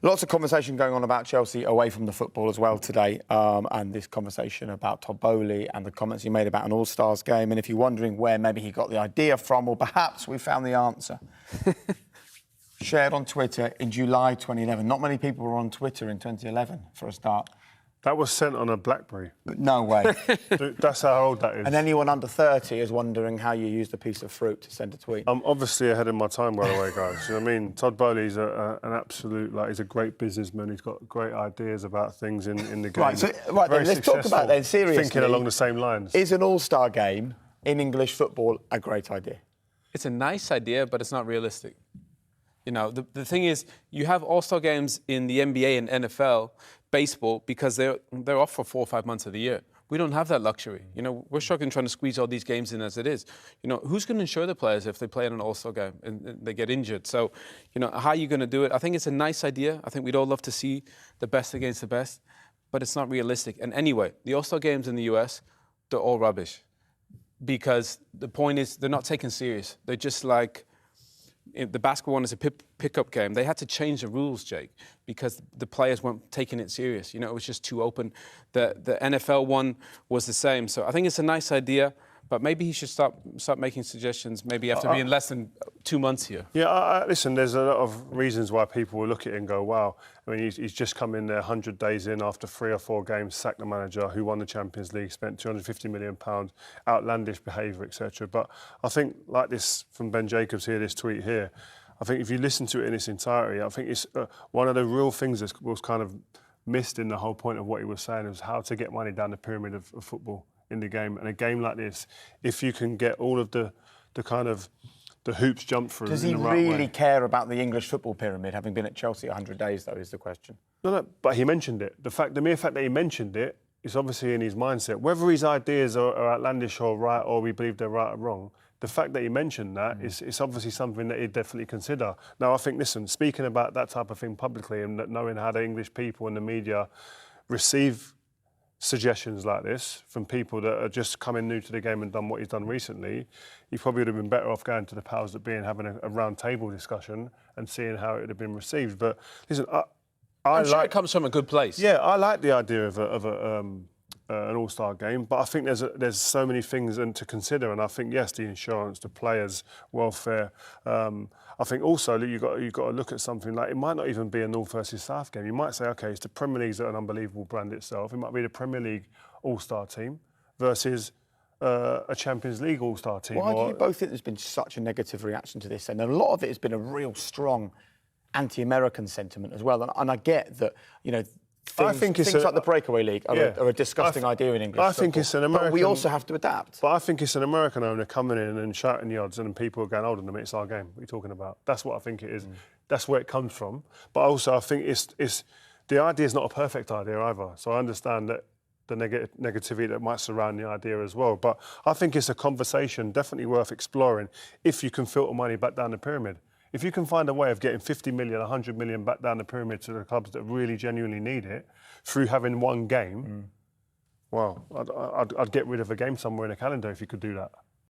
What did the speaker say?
Lots of conversation going on about Chelsea away from the football as well today, and this conversation about Todd Boehly and the comments he made about an AllStar Game. And if you're wondering where maybe he got the idea from, or perhaps we found the answer. Shared on Twitter in July 2011. Not many people were on Twitter in 2011, for a start. That was sent on a BlackBerry. No way. That's how old that is. And anyone under 30 is wondering how you used a piece of fruit to send a tweet. I'm obviously ahead of my time, by the way, guys. You know what I mean? Todd Boehly's an absolute, he's a great businessman. He's got great ideas about things in the game. Right, then, let's talk about then, seriously. Thinking along the same lines. Is an All-Star Game in English football a great idea? It's a nice idea, but it's not realistic. You know, the thing is, you have All-Star Games in the NBA and NFL, baseball, because they're off for 4 or 5 months of the year. We don't have that luxury. You know, we're struggling trying to squeeze all these games in as it is. You know, who's going to insure the players if they play in an All-Star Game and they get injured? So, you know, how are you going to do it? I think it's a nice idea. I think we'd all love to see the best against the best, but it's not realistic. And anyway, the All-Star Games in the US, they're all rubbish, because the point is they're not taken serious. They're just like, the basketball one is a pickup game. They had to change the rules, Jake, because the players weren't taking it serious. You know, it was just too open. The NFL one was the same. So I think it's a nice idea, but maybe he should start making suggestions maybe after being less than 2 months here. Yeah, listen, there's a lot of reasons why people will look at it and go, wow. I mean, he's just come in there 100 days in after 3 or 4 games, sacked the manager who won the Champions League, spent £250 million, outlandish behaviour, etc. But I think, like this from Ben Jacobs here, this tweet here, I think if you listen to it in its entirety, I think it's one of the real things that was kind of missed in the whole point of what he was saying was how to get money down the pyramid of football in the game. And a game like this, if you can get all of the kind of the hoops jumped through. Does he really care about the English football pyramid, having been at Chelsea 100 days, though, is the question? No, but he mentioned it. The mere fact that he mentioned it is obviously in his mindset. Whether his ideas are outlandish or right, or we believe they're right or wrong, the fact that he mentioned that is obviously something that he'd definitely consider. Now, I think, listen, speaking about that type of thing publicly and knowing how the English people and the media receive suggestions like this from people that are just coming new to the game and done what he's done recently, he probably would have been better off going to the powers that be and having a round table discussion and seeing how it would have been received. But listen, I'm sure it comes from a good place. Yeah, I like the idea of an All-Star Game, but I think there's so many things to consider, and I think yes, the insurance, the players' welfare. I think also you've got to look at something like, it might not even be a North versus South game. You might say, okay, it's the Premier League's an unbelievable brand itself. It might be the Premier League All-Star team versus a Champions League All-Star team. Why do you both think there's been such a negative reaction to this? And a lot of it has been a real strong anti-American sentiment as well. And I get that, you know, things like the Breakaway League are a disgusting idea in English. I think it's an American. But we also have to adapt. But I think it's an American owner coming in and shouting the odds, and people are going, hold on a minute, it's our game. What are you talking about? That's what I think it is. That's where it comes from. But also, I think it's the idea is not a perfect idea either. So I understand that the negativity that might surround the idea as well. But I think it's a conversation definitely worth exploring if you can filter money back down the pyramid. If you can find a way of getting 50 million, 100 million back down the pyramid to the clubs that really genuinely need it through having one game, well, I'd get rid of a game somewhere in a calendar if you could do that.